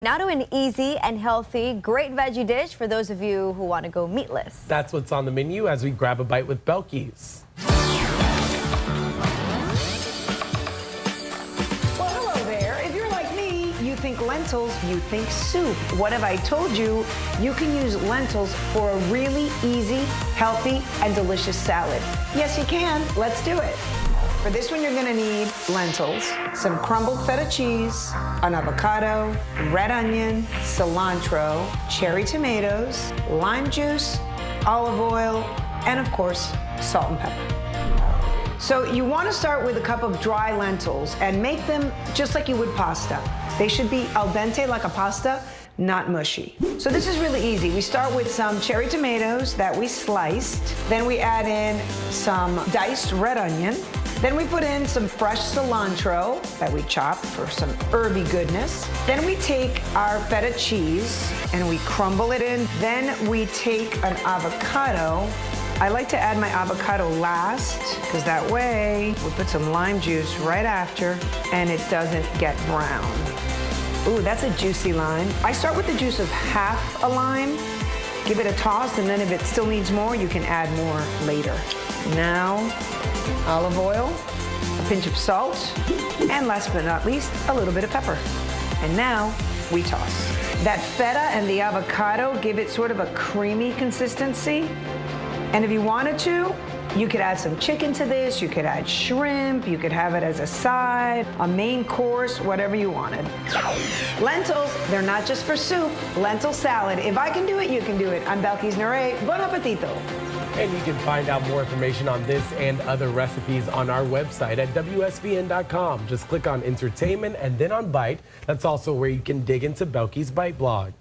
Now to an easy and healthy, great veggie dish for those of you who want to go meatless. That's what's on the menu as we grab a bite with Belkys. Well, hello there. If you're like me, you think lentils, you think soup. What have I told you? You can use lentils for a really easy, healthy, and delicious salad. Yes, you can. Let's do it. For this one, you're gonna need lentils, some crumbled feta cheese, an avocado, red onion, cilantro, cherry tomatoes, lime juice, olive oil, and of course, salt and pepper. So you wanna start with a cup of dry lentils and make them just like you would pasta. They should be al dente like a pasta, not mushy. So this is really easy. We start with some cherry tomatoes that we sliced. Then we add in some diced red onion. Then we put in some fresh cilantro that we chopped for some herby goodness. Then we take our feta cheese and we crumble it in. Then we take an avocado. I like to add my avocado last because that way we put some lime juice right after and it doesn't get brown. Ooh, that's a juicy lime. I start with the juice of half a lime, give it a toss, and then if it still needs more, you can add more later. Now, olive oil, a pinch of salt, and last but not least, a little bit of pepper. And now, we toss. That feta and the avocado give it sort of a creamy consistency. And if you wanted to, you could add some chicken to this, you could add shrimp, you could have it as a side, a main course, whatever you wanted. Lentils, they're not just for soup, lentil salad. If I can do it, you can do it. I'm Belkys Nerey. Bon appetito. And you can find out more information on this and other recipes on our website at WSVN.com. Just click on Entertainment and then on Bite. That's also where you can dig into Belkys' Bite blog.